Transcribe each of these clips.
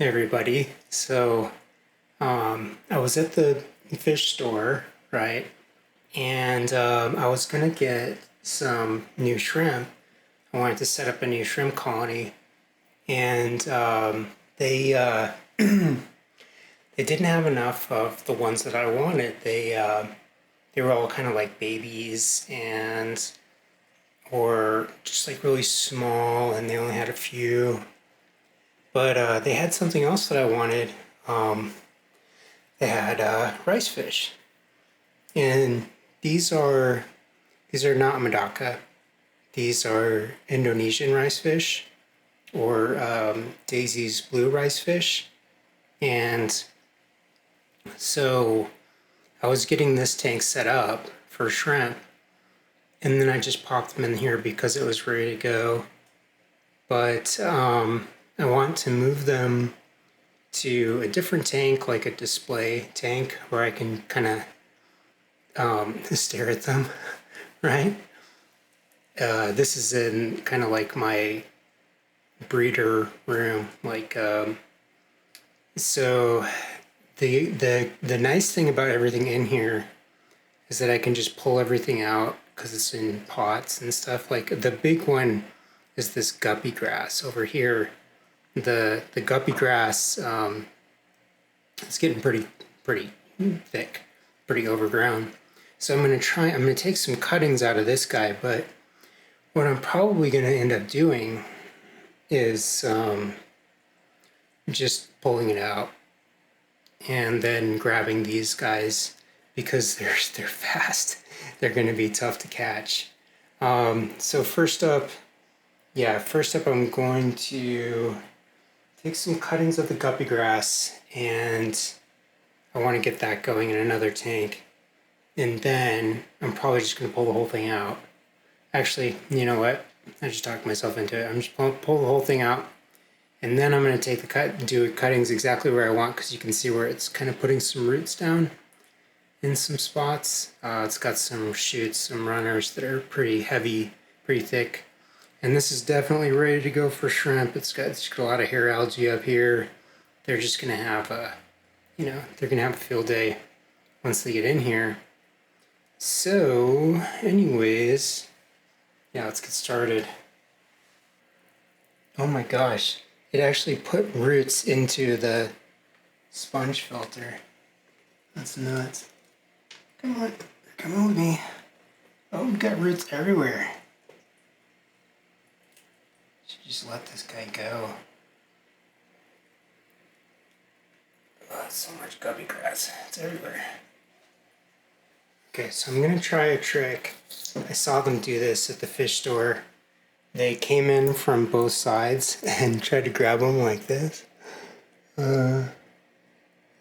Hey everybody. I was at the fish store, right? And I was gonna get some new shrimp. I wanted to set up a new shrimp colony, and they didn't have enough of the ones that I wanted. They were all kind of like babies and or just like really small, and they only had a few. But they had something else that I wanted. Um, they had Ricefish, and these are these are not Medaka. These are Indonesian ricefish or Daisy's blue ricefish. And so I was getting this tank set up for shrimp, and then I just popped them in here because it was ready to go. But I want to move them to a different tank, like a display tank, where I can kind of stare at them, right? This is in kind of like my breeder room, so the nice thing about everything in here is that I can just pull everything out because it's in pots and stuff. Like the big one is this guppy grass over here. The guppy grass it's getting pretty thick, pretty overgrown. So I'm gonna take some cuttings out of this guy, but what I'm probably gonna end up doing is just pulling it out and then grabbing these guys because they're fast. They're gonna be tough to catch. So first up, I'm going to take some cuttings of the guppy grass, and I want to get that going in another tank. And then I'm probably just going to pull the whole thing out. Actually, you know what? I just talked myself into it. I'm just pull the whole thing out, and then I'm going to take do cuttings exactly where I want, because you can see where it's kind of putting some roots down in some spots. It's got some shoots, some runners that are pretty heavy, pretty thick. And this is definitely ready to go for shrimp. It's got a lot of hair algae up here. They're just gonna have they're gonna have a field day once they get in here. So, anyways, yeah, let's get started. Oh my gosh, it actually put roots into the sponge filter. That's nuts. Come on with me. Oh, we've got roots everywhere. Should just let this guy go. Oh, so much guppy grass. It's everywhere. Okay, so I'm gonna try a trick. I saw them do this at the fish store. They came in from both sides and tried to grab them like this. Hard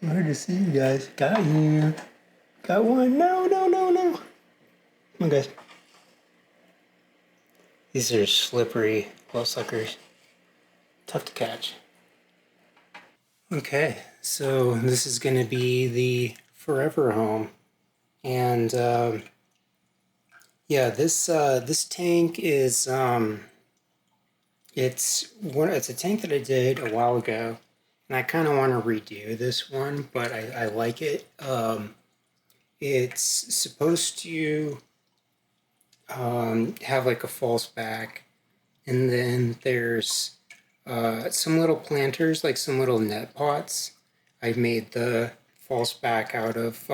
to see you guys. Got you. Got one. No. Come on, guys. These are slippery glow suckers. Tough to catch. Okay, so this is going to be the forever home, and yeah, this tank is it's a tank that I did a while ago, and I kind of want to redo this one, but I like it. It's supposed to have like a false back, and then there's some little planters, like some little net pots. I made the false back out of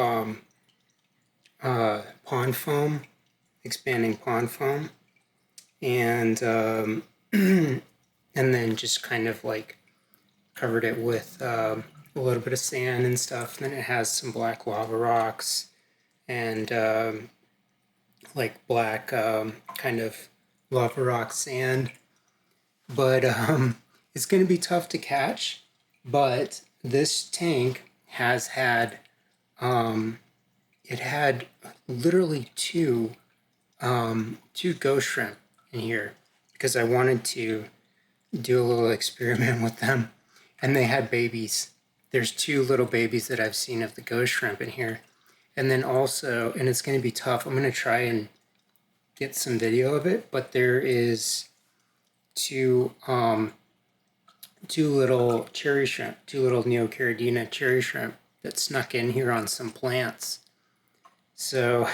pond foam, expanding pond foam, and and then just kind of like covered it with a little bit of sand and stuff. And then it has some black lava rocks and like black kind of lava rock sand. But it's going to be tough to catch. But this tank has had it had literally two ghost shrimp in here because I wanted to do a little experiment with them, and they had babies. There's two little babies that I've seen of the ghost shrimp in here, and then also, and it's going to be tough. I'm going to try and get some video of it, but there is two two little cherry shrimp, two little Neocaridina cherry shrimp that snuck in here on some plants. So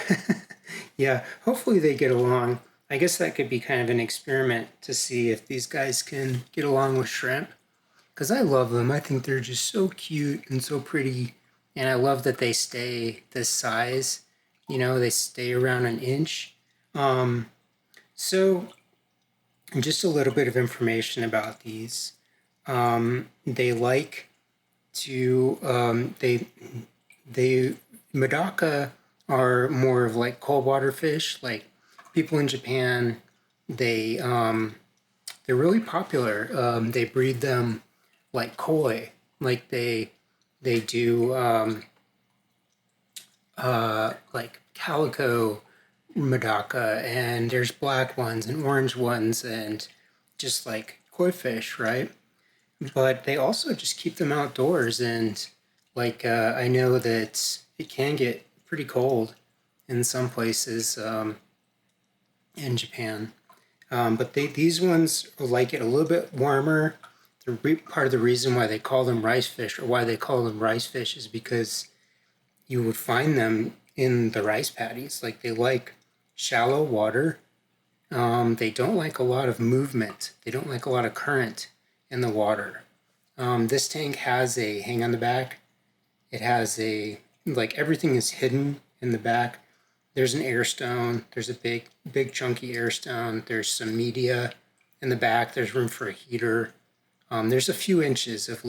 yeah, hopefully they get along. I guess that could be kind of an experiment to see if these guys can get along with shrimp. Because I love them. I think they're just so cute and so pretty. And I love that they stay this size. You know, they stay around an inch. So just a little bit of information about these. They like to, they Medaka are more of like cold water fish. Like people in Japan, they're really popular. They breed them like koi, like they do like calico Medaka, and there's black ones and orange ones, and just like koi fish, right? But they also just keep them outdoors, and like I know that it can get pretty cold in some places in Japan. But these ones like it a little bit warmer. Part of the reason why they call them rice fish, or why they call them rice fish, is because you would find them in the rice paddies. Like they like shallow water. They don't like a lot of movement. They don't like a lot of current in the water. This tank has a hang on the back. It has like everything is hidden in the back. There's an air stone. There's a big chunky air stone. There's some media in the back. There's room for a heater. There's a few inches of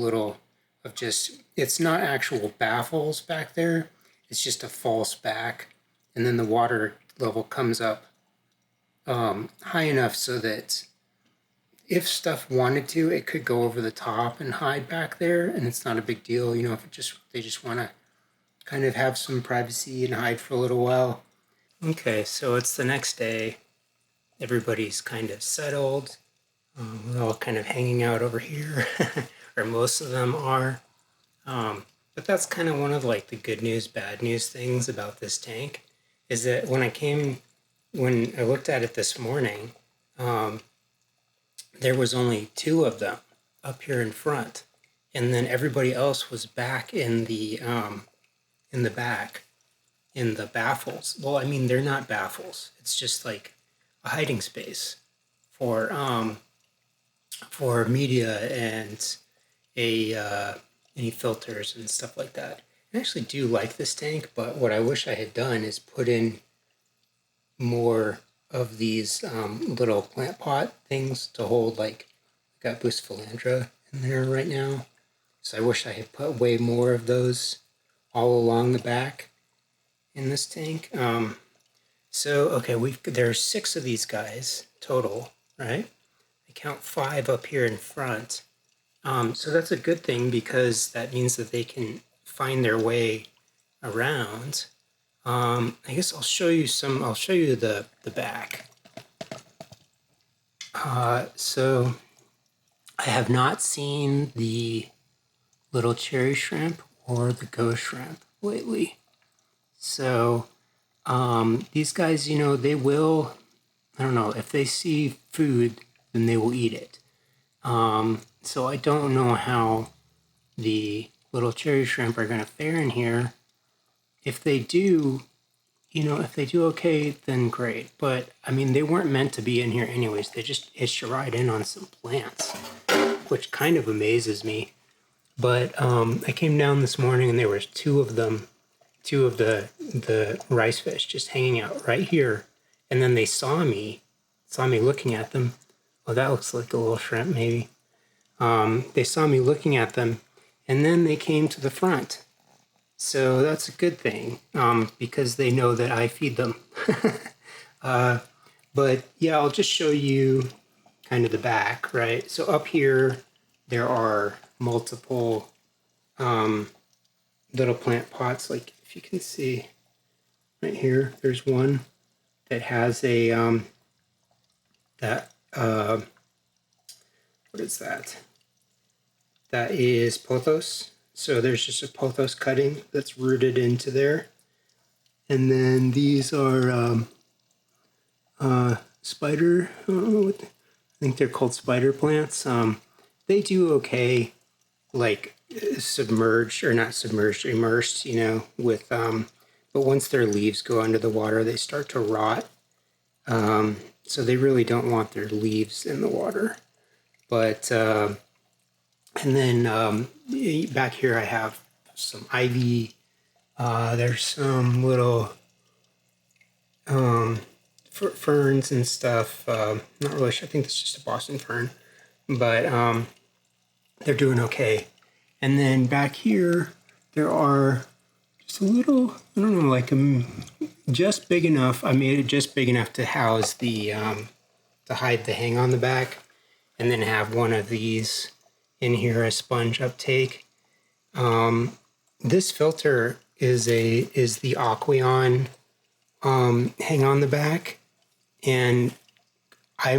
just, it's not actual baffles back there. It's just a false back. And then the water level comes up high enough so that if stuff wanted to, it could go over the top and hide back there. And it's not a big deal, you know, if they just want to kind of have some privacy and hide for a little while. Okay, so it's the next day. Everybody's kind of settled. We're all kind of hanging out over here, or most of them are. But that's kind of one of like the good news, bad news things about this tank, is that when I looked at it this morning, there was only two of them up here in front, and then everybody else was back in the back, in the baffles. Well, I mean, they're not baffles. It's just like a hiding space for media and any filters and stuff like that. I actually do like this tank, but what I wish I had done is put in more of these little plant pot things to hold, like I got Bucephalandra in there right now. So I wish I had put way more of those all along the back in this tank. So okay, there's 6 of these guys total, right? I count 5 up here in front. So that's a good thing, because that means that they can find their way around. I guess I'll show you the back. So I have not seen the little cherry shrimp or the ghost shrimp lately. So these guys, you know, they will, I don't know, if they see food, then they will eat it. So I don't know how the little cherry shrimp are going to fare in here. If they do, you know, if they do okay, then great. But, I mean, they weren't meant to be in here anyways. They just hitched a ride in on some plants, which kind of amazes me. But I came down this morning and there was 2 of them, 2 of the rice fish just hanging out right here. And then they saw me looking at them. Oh, that looks like a little shrimp, maybe. They saw me looking at them, and then they came to the front. So that's a good thing, because they know that I feed them. But yeah, I'll just show you kind of the back, right? So up here, there are multiple little plant pots. Like if you can see right here, there's one that has a, what is that? That is pothos. So there's just a pothos cutting that's rooted into there. And then these are spider, I think they're called spider plants. they do okay, like submerged or not submerged, immersed, with but once their leaves go under the water, they start to rot. So they really don't want their leaves in the water. But and then back here I have some ivy. There's some little ferns and stuff. Not really sure. I think it's just a Boston fern, but they're doing okay. And then back here there are just a little, I don't know, like just big enough. I made it just big enough to house the to hide the hang on the back, and then have one of these in here, a sponge uptake. This filter is the Aqueon hang on the back, and I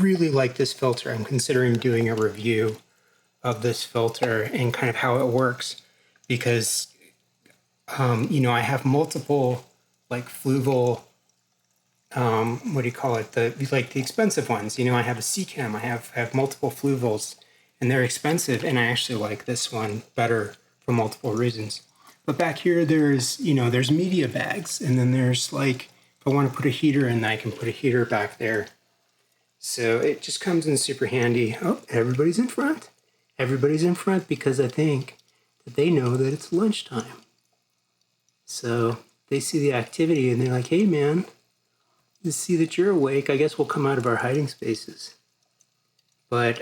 really like this filter. I'm considering doing a review of this filter and kind of how it works, because I have multiple like fluval, what do you call it? The expensive ones. I have a Seachem. I have multiple fluvals, and they're expensive. And I actually like this one better for multiple reasons. But back here, there's media bags, and then there's like, if I want to put a heater in, I can put a heater back there. So it just comes in super handy. Oh, everybody's in front. Everybody's in front because I think that they know that it's lunchtime. So they see the activity and they're like, hey man, to see that you're awake, I guess we'll come out of our hiding spaces. But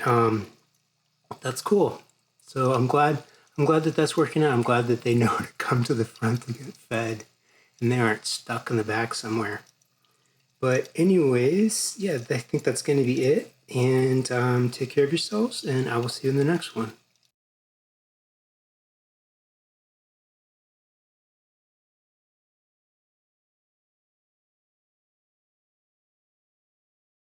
that's cool. So I'm glad that that's working out. I'm glad that they know to come to the front to get fed and they aren't stuck in the back somewhere. But anyways, yeah, I think that's going to be it. And take care of yourselves, and I will see you in the next one.